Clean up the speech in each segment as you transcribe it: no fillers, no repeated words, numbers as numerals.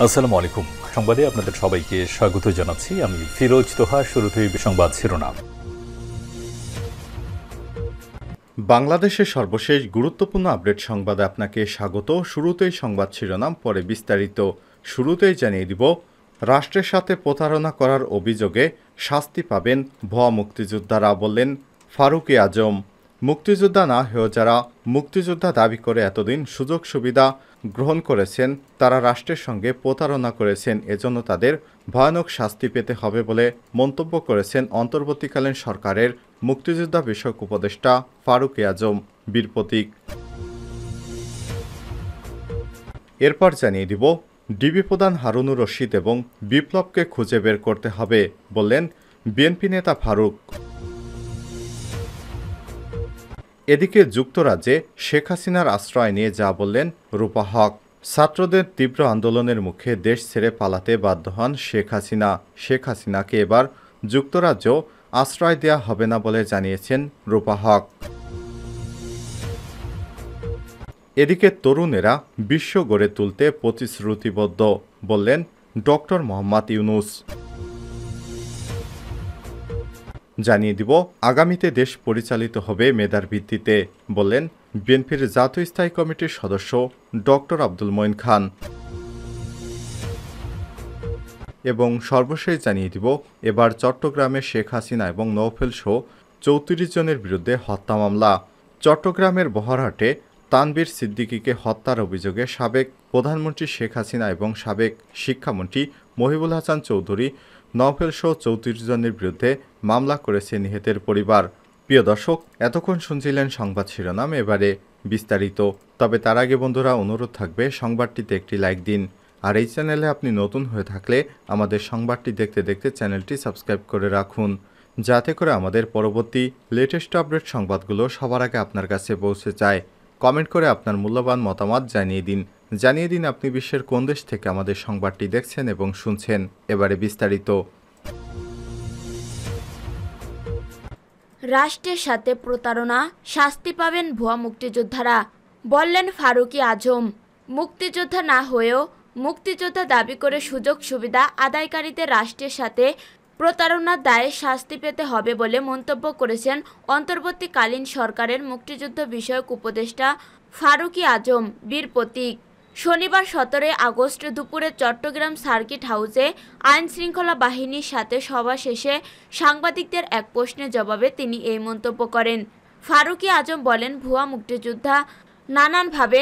আসসালামু আলাইকুম। সংবাদে আপনাদের সবাইকে স্বাগত জানাচ্ছি। আমি ফিরোজ তোহা। শুরুতেই সংবাদ শিরোনাম। বাংলাদেশের সর্বশেষ গুরুত্বপূর্ণ আপডেট সংবাদে আপনাকে স্বাগত। শুরুতেই সংবাদ শিরোনাম, পরে বিস্তারিত। শুরুতেই জানিয়ে দিব, রাষ্ট্রের সাথে প্রতারণা করার অভিযোগে শাস্তি পাবেন ভুয়া মুক্তিযোদ্ধারা, বললেন ফারুক আজম। মুক্তিযোদ্ধা না হয়েও যারা মুক্তিযোদ্ধা দাবি করে এতদিন সুযোগ সুবিধা গ্রহণ করেছেন, তারা রাষ্ট্রের সঙ্গে প্রতারণা করেছেন, এজন্য তাদের ভয়ানক শাস্তি পেতে হবে বলে মন্তব্য করেছেন অন্তর্বর্তীকালীন সরকারের মুক্তিযোদ্ধা বিষয়ক উপদেষ্টা ফারুক আজম বীর প্রতীক। এরপর জানিয়ে দিব, ডিবি প্রধান হারুনুর রশিদ এবং বিপ্লবকে খুঁজে বের করতে হবে, বললেন বিএনপি নেতা ফারুক। এদিকে যুক্তরাজ্যে শেখ হাসিনার আশ্রয় নিয়ে যা বললেন রূপা হক। ছাত্রদের তীব্র আন্দোলনের মুখে দেশ ছেড়ে পালাতে বাধ্য হন শেখ হাসিনা। শেখ হাসিনাকে এবার যুক্তরাজ্য আশ্রয় দেয়া হবে না বলে জানিয়েছেন রূপা হক। এদিকে তরুণেরা বিশ্ব গড়ে তুলতে প্রতিশ্রুতিবদ্ধ, বললেন ডক্টর মোহাম্মদ ইউনুস। জানিয়ে দিব, আগামীতে দেশ পরিচালিত হবে মেধার ভিত্তিতে, বললেন বিএনপির জাতীয় স্থায়ী কমিটির সদস্য ডক্টর আব্দুল মঈন খান। এবং সর্বশেষ জানিয়ে দিব, এবার চট্টগ্রামে শেখ হাসিনা এবং নওফেল সহ 34 জনের বিরুদ্ধে হত্যা মামলা। চট্টগ্রামের বহরহাটে তানভীর সিদ্দিকীকে হত্যার অভিযোগে সাবেক প্রধানমন্ত্রী শেখ হাসিনা এবং সাবেক শিক্ষামন্ত্রী মহিবুল হাসান চৌধুরী, নওফেল সহ 34 জনের বিরুদ্ধে মামলা করেছে নিহতের পরিবার। প্রিয় দর্শক, এতক্ষণ শুনছিলেন সংবাদ শিরোনাম, এবারে বিস্তারিত। তবে তার আগে বন্ধুরা, অনুরোধ থাকবে সংবাদটিতে একটি লাইক দিন। আর এই চ্যানেলে আপনি নতুন হয়ে থাকলে আমাদের সংবাদটি দেখতে দেখতে চ্যানেলটি সাবস্ক্রাইব করে রাখুন, যাতে করে আমাদের পরবর্তী লেটেস্ট আপডেট সংবাদগুলো সবার আগে আপনার কাছে পৌঁছে যায়। কমেন্ট করে আপনার মূল্যবান মতামত জানিয়ে দিন আপনি বিশ্বের কোন দেশ থেকে আমাদের সংবাদটি দেখছেন এবং শুনছেন। এবারে বিস্তারিত। রাষ্ট্রের সাথে প্রতারণা, শাস্তি পাবেন ভুয়া মুক্তিযোদ্ধারা, বললেন ফারুক আজম। মুক্তিযোদ্ধা না হয়েও মুক্তিযোদ্ধা দাবি করে সুযোগ সুবিধা আদায়কারীদের রাষ্ট্রের সাথে প্রতারণার দায়ে শাস্তি পেতে হবে বলে মন্তব্য করেছেন অন্তর্বর্তীকালীন সরকারের মুক্তিযুদ্ধ বিষয়ক উপদেষ্টা ফারুক আজম বীর প্রতীক। শনিবার 17 আগস্ট দুপুরে চট্টগ্রাম সার্কিট হাউসে আইন শৃঙ্খলা বাহিনীর সাথে সভা শেষে সাংবাদিকদের এক প্রশ্নের জবাবে তিনি এই মন্তব্য করেন। ফারুক আজম বলেন, ভুয়া মুক্তিযোদ্ধা নানানভাবে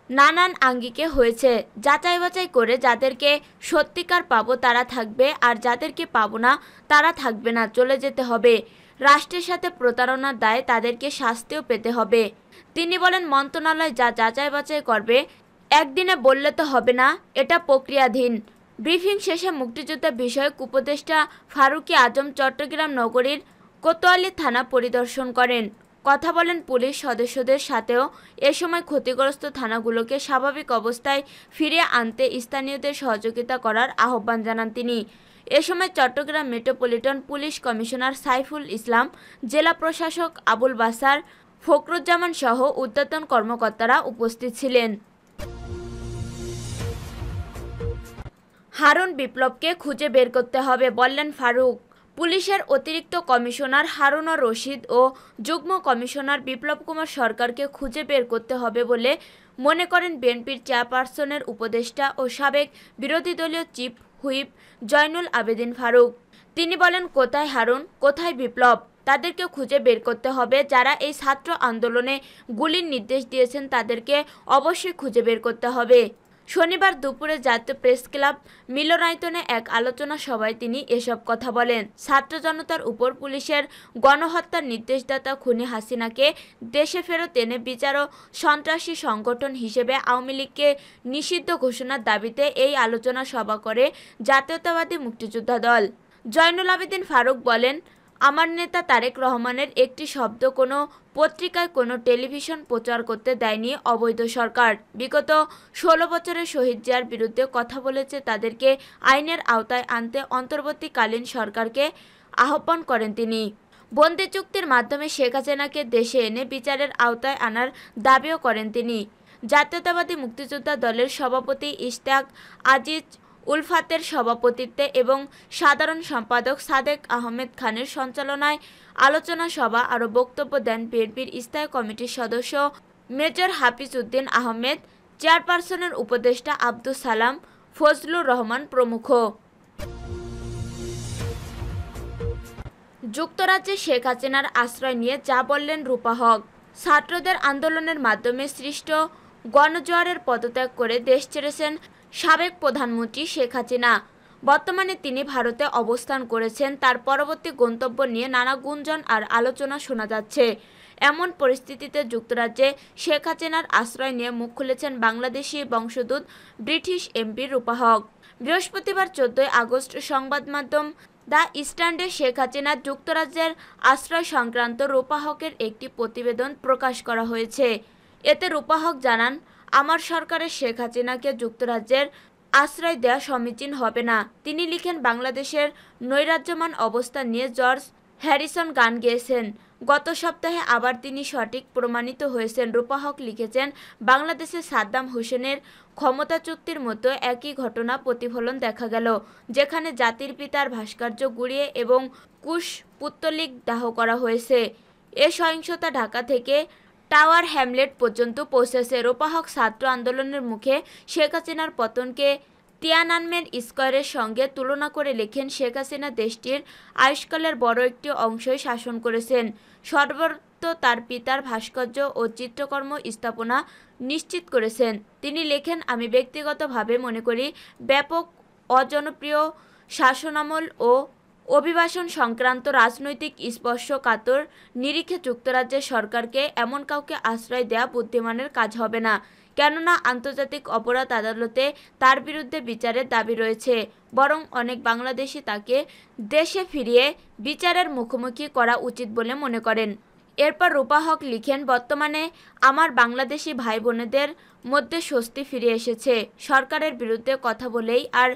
নানান আঙ্গিকে হয়েছে। যাচাই বাছাই করে যাদেরকে সত্যিকার পাবো তারা থাকবে, আর যাদেরকে পাবো না তারা থাকবে না, চলে যেতে হবে। রাষ্ট্রের সাথে প্রতারণার দায়ে তাদেরকে শাস্তিও পেতে হবে। তিনি বলেন, মন্ত্রণালয় যা যাচাই বাছাই করবে একদিনে বললে তো হবে না, এটা প্রক্রিয়াধীন। ব্রিফিং শেষে মুক্তিযুদ্ধ বিষয়ক উপদেষ্টা ফারুক আজম চট্টগ্রাম নগরীর কোতোয়ালি থানা পরিদর্শন করেন, কথা বলেন পুলিশ সদস্যদের সাথেও। এ সময় ক্ষতিগ্রস্ত থানাগুলোকে স্বাভাবিক অবস্থায় ফিরিয়ে আনতে স্থানীয়দের সহযোগিতা করার আহ্বান জানান তিনি। এ সময় Chattogram metropolitan police commissioner Saiful Islam, জেলা প্রশাসক আবুল বাসার, ফখরুজ্জামান সহ ঊর্ধ্বতন কর্মকর্তারা উপস্থিত ছিলেন। হারুন বিপ্লবকে খুঁজে বের করতে হবে, বললেন ফারুক। পুলিশের অতিরিক্ত কমিশনার হারুনুর রশিদ ও যুগ্ম কমিশনার বিপ্লব কুমার সরকারকে খুঁজে বের করতে হবে বলে মনে করেন বিএনপির চেয়ারপারসনের উপদেষ্টা ও সাবেক বিরোধী দলীয় চিফ হুইপ জয়নুল আবেদিন ফারুক। তিনি বলেন, কোথায় হারুন, কোথায় বিপ্লব? তাদেরকে খুঁজে বের করতে হবে। যারা এই ছাত্র আন্দোলনে গুলির নির্দেশ দিয়েছেন তাদেরকে অবশ্যই খুঁজে বের করতে হবে। শনিবার দুপুরে জাতীয় প্রেস ক্লাব মিলনায়তনে এক আলোচনা সভায় তিনি এসব কথা বলেন। ছাত্র জনতার উপর পুলিশের গণহত্যার নির্দেশদাতা খুনি হাসিনাকে দেশে ফেরত এনে বিচার ও সন্ত্রাসী সংগঠন হিসেবে আওয়ামী লীগকে নিষিদ্ধ ঘোষণার দাবিতে এই আলোচনা সভা করে জাতীয়তাবাদী মুক্তিযোদ্ধা দল। জয়নুল আবেদিন ফারুক বলেন, আমার নেতা তারেক রহমানের একটি শব্দ কোনো পত্রিকায়, কোনো টেলিভিশন প্রচার করতে দেয়নি অবৈধ সরকার। বিগত 16 বছরের শহীদ জিয়ার বিরুদ্ধে কথা বলেছে, তাদেরকে আইনের আওতায় আনতে অন্তর্বর্তীকালীন সরকারকে আহ্বান করেন তিনি। বন্দি চুক্তির মাধ্যমে শেখ হাসিনাকে দেশে এনে বিচারের আওতায় আনার দাবিও করেন তিনি। জাতীয়তাবাদী মুক্তিযোদ্ধা দলের সভাপতি ইশতিয়াক আজিজ উলফাতের সভাপতিত্বে এবং সাধারণ সম্পাদক সাদেক আহমেদ খানের সঞ্চালনায় আলোচনা সভা আরও বক্তব্য দেন বিএনপির স্থায়ী কমিটির সদস্য মেজর হাফিজ উদ্দিন আহমেদ, চেয়ারপারসনের উপদেষ্টা আব্দুস সালাম, ফজলুর রহমান প্রমুখ। যুক্তরাজ্যে শেখ হাসিনার আশ্রয় নিয়ে যা বললেন রূপা হক। ছাত্রদের আন্দোলনের মাধ্যমে সৃষ্ট গণজোয়ারের পদত্যাগ করে দেশ ছেড়েছেন সাবেক প্রধানমন্ত্রী শেখ হাসিনা। বর্তমানে তিনি ভারতে অবস্থান করেছেন। তার পরবর্তী গন্তব্য নিয়ে নানা গুঞ্জন আর আলোচনা শোনা যাচ্ছে। এমন পরিস্থিতিতে যুক্তরাজ্যে শেখ হাসিনার আশ্রয় নিয়ে মুখ খুলেছেন বাংলাদেশি বংশোদ্ভূত ব্রিটিশ এমপি রূপা হক। বৃহস্পতিবার 14 আগস্ট সংবাদ মাধ্যম দ্য স্ট্যান্ডে শেখ হাসিনার যুক্তরাজ্যের আশ্রয় সংক্রান্ত রূপা হকের একটি প্রতিবেদন প্রকাশ করা হয়েছে। এতে রূপা হক জানান, আমার সরকারের শেখ হাসিনাকে যুক্তরাজ্যের আশ্রয় দেওয়া সমীচীন হবে না। তিনি লিখেন, বাংলাদেশের নৈরাজ্যমান অবস্থা নিয়ে জর্জ হ্যারিসন গান গেয়েছেন। গত সপ্তাহে আবার তিনি সঠিক প্রমাণিত হয়েছেন। রূপা হক লিখেছেন, বাংলাদেশে সাদ্দাম হোসেনের ক্ষমতাচ্যুতির মতো একই ঘটনা প্রতিফলন দেখা গেল, যেখানে জাতির পিতার ভাস্কর্য গুঁড়িয়ে এবং কুশপুত্তলিক দাহ করা হয়েছে। এ সহিংসতা ঢাকা থেকে টাওয়ার হ্যামলেট পর্যন্ত পৌঁছেছে। রূপা হক ছাত্র আন্দোলনের মুখে শেখ হাসিনার পতনকে তিয়ানানমেন স্কয়ারের সঙ্গে তুলনা করে লেখেন, শেখ হাসিনা দেশটির আয়ুষ্কালের বড় একটি অংশই শাসন করেছেন। সর্বত্র তার পিতার ভাস্কর্য ও চিত্রকর্ম স্থাপনা নিশ্চিত করেছেন। তিনি লেখেন, আমি ব্যক্তিগতভাবে মনে করি ব্যাপক অজনপ্রিয় শাসনামল ও অভিবাসন সংক্রান্ত রাজনৈতিক স্পর্শকাতর নিরিখে যুক্তরাজ্যের সরকারকে এমন কাউকে আশ্রয় দেয়া বুদ্ধিমানের কাজ হবে না। কেননা আন্তর্জাতিক অপরাধ আদালতে তার বিরুদ্ধে বিচারের দাবি রয়েছে। বরং অনেক বাংলাদেশি তাকে দেশে ফিরিয়ে বিচারের মুখোমুখি করা উচিত বলে মনে করেন। এরপর রূপা হক লিখেন, বর্তমানে আমার বাংলাদেশি ভাই বোনেদের মধ্যে স্বস্তি ফিরে এসেছে। সরকারের বিরুদ্ধে কথা বলেই আর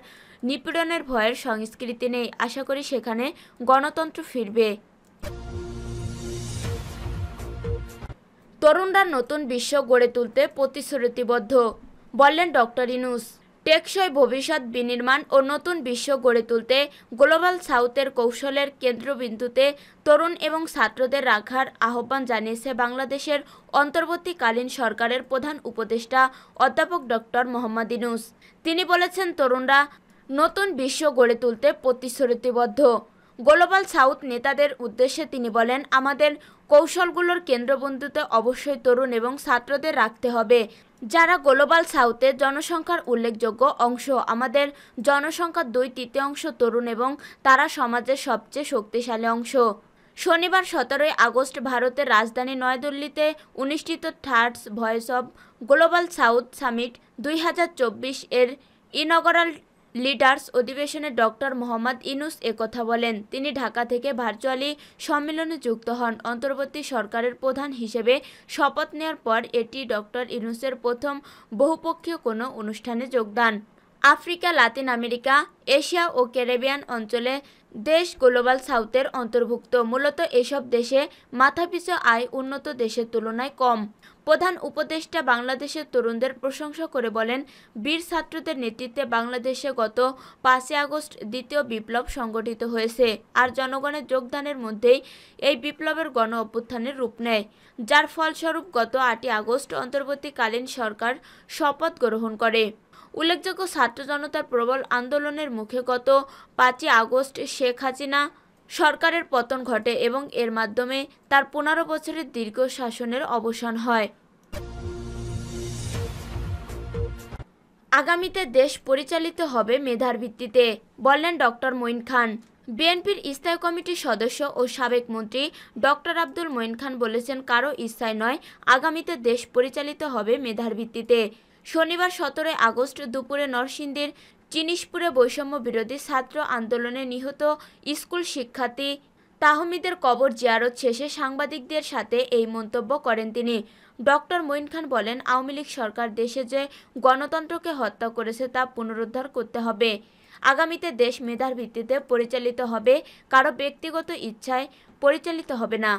নিপীড়নের ভয়ের সংস্কৃতি নেই। আশা করি সেখানে গণতন্ত্র ফিরবে। তরুণরা নতুন বিশ্ব গড়ে তুলতে প্রতিশ্রুতিবদ্ধ, বললেন ডক্টর ইউনূস। টেকসই ভবিষ্যৎ বিনির্মাণ ও নতুন বিশ্ব গড়ে তুলতে গ্লোবাল সাউথের কৌশলের কেন্দ্রবিন্দুতে তরুণ এবং ছাত্রদের রাখার আহ্বান জানিয়েছে বাংলাদেশের অন্তর্বর্তীকালীন সরকারের প্রধান উপদেষ্টা অধ্যাপক ডক্টর মোহাম্মদ ইউনূস। তিনি বলেছেন, তরুণরা নতুন বিশ্ব গড়ে তুলতে প্রতিশ্রুতিবদ্ধ। গ্লোবাল সাউথ নেতাদের উদ্দেশ্যে তিনি বলেন, আমাদের কৌশলগুলোর কেন্দ্রবিন্দুতে অবশ্যই তরুণ এবং ছাত্রদের রাখতে হবে, যারা গ্লোবাল সাউথের জনসংখ্যার উল্লেখযোগ্য অংশ। আমাদের জনসংখ্যার 2/3 তরুণ এবং তারা সমাজের সবচেয়ে শক্তিশালী অংশ। শনিবার 17 আগস্ট ভারতের রাজধানী নয়াদিল্লিতে অনুষ্ঠিত third voice of global south summit 2024 এর ইনগরাল লিডার্স অধিবেশনে ডক্টর মোহাম্মদ ইউনূস একথা বলেন। তিনি ঢাকা থেকে ভার্চুয়ালি সম্মেলনে যুক্ত হন। অন্তর্বর্তী সরকারের প্রধান হিসেবে শপথ নেওয়ার পর এটি ডক্টর ইউনূসের প্রথম বহুপক্ষীয় কোনো অনুষ্ঠানে যোগদান। আফ্রিকা, লাতিন আমেরিকা, এশিয়া ও ক্যারিবিয়ান অঞ্চলে দেশ গ্লোবাল সাউথের অন্তর্ভুক্ত। মূলত এসব দেশে মাথাপিছু আয় উন্নত দেশের তুলনায় কম। প্রধান উপদেষ্টা বাংলাদেশের তরুণদের প্রশংসা করে বলেন, বীর ছাত্রদের নেতৃত্বে বাংলাদেশে গত 5 আগস্ট দ্বিতীয় বিপ্লব সংগঠিত হয়েছে। আর জনগণের যোগদানের মধ্যেই এই বিপ্লবের গণ অভ্যুত্থানের রূপ নেয়, যার ফলস্বরূপ গত 8 আগস্ট অন্তর্বর্তীকালীন সরকার শপথ গ্রহণ করে। উল্লেখযোগ্য, ছাত্র জনতার প্রবল আন্দোলনের মুখে গত 5 আগস্ট শেখ হাসিনা সরকারের পতন ঘটে এবং এর মাধ্যমে তার 15 বছরের দীর্ঘ শাসনের অবসান হয়। আগামীতে দেশ পরিচালিত হবে মেধার ভিত্তিতে, বললেন ডক্টর মঈন খান। বিএনপির স্থায়ী কমিটির সদস্য ও সাবেক মন্ত্রী ডক্টর আব্দুল মঈন খান বলেছেন, কারো ইচ্ছায় নয়, আগামীতে দেশ পরিচালিত হবে মেধার ভিত্তিতে। শনিবার 17 আগস্ট দুপুরে নরসিংদীর জিনিসপুরে বৈষম্য বিরোধী ছাত্র আন্দোলনে নিহত স্কুল শিক্ষার্থী তাহমিদের কবর জিয়ারত শেষে সাংবাদিকদের সাথে এই মন্তব্য করেন তিনি। ডক্টর মঈন খান বলেন, আওয়ামী লীগ সরকার দেশে যে গণতন্ত্রকে হত্যা করেছে তা পুনরুদ্ধার করতে হবে। আগামীতে দেশ মেধার ভিত্তিতে পরিচালিত হবে, কারো ব্যক্তিগত ইচ্ছায় পরিচালিত হবে না।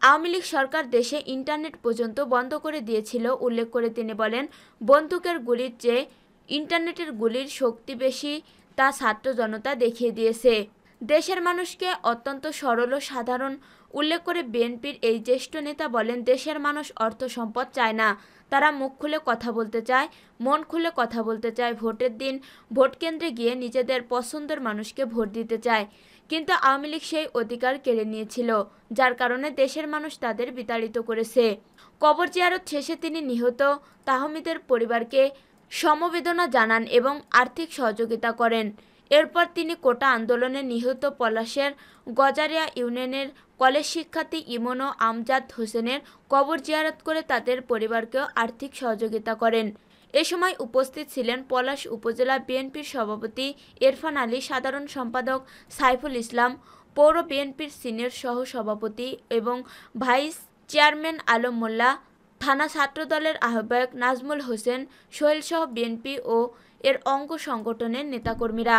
আওয়ামী লীগ সরকার দেশে ইন্টারনেট পর্যন্ত বন্ধ করে দিয়েছিল উল্লেখ করে তিনি বলেন, বন্দুকের গুলির চেয়ে ইন্টারনেটের গুলির শক্তি বেশি তা ছাত্র জনতা দেখিয়ে দিয়েছে। দেশের মানুষকে অত্যন্ত সরল ও সাধারণ উল্লেখ করে বিএনপির এই জ্যেষ্ঠ নেতা বলেন, দেশের মানুষ অর্থ সম্পদ চায় না, তারা মুখ খুলে কথা বলতে চায়, মন খুলে কথা বলতে চায়, ভোটের দিন ভোট কেন্দ্রে গিয়ে নিজেদের পছন্দের মানুষকে ভোট দিতে চায়। কিন্তু আওয়ামী লীগ সেই অধিকার কেড়ে নিয়েছিল, যার কারণে দেশের মানুষ তাদের বিতাড়িত করেছে। কবর জিয়ারত শেষে তিনি নিহত তাহমিদের পরিবারকে সমবেদনা জানান এবং আর্থিক সহযোগিতা করেন। এরপর তিনি কোটা আন্দোলনে নিহত পলাশের গজারিয়া ইউনিয়নের কলেজ শিক্ষার্থী ইমন ও আমজাদ হোসেনের কবর জিয়ারত করে তাদের পরিবারকেও আর্থিক সহযোগিতা করেন। এ সময় উপস্থিত ছিলেন পলাশ উপজেলা বিএনপির সভাপতি ইরফান আলী, সাধারণ সম্পাদক সাইফুল ইসলাম, পৌর বিএনপির সিনিয়র সহ সভাপতি এবং ভাইস চেয়ারম্যান আলম মোল্লা, থানা ছাত্রদলের আহ্বায়ক নাজমুল হোসেন, সোহেলসহ বিএনপি ও এর অঙ্গ সংগঠনের নেতাকর্মীরা।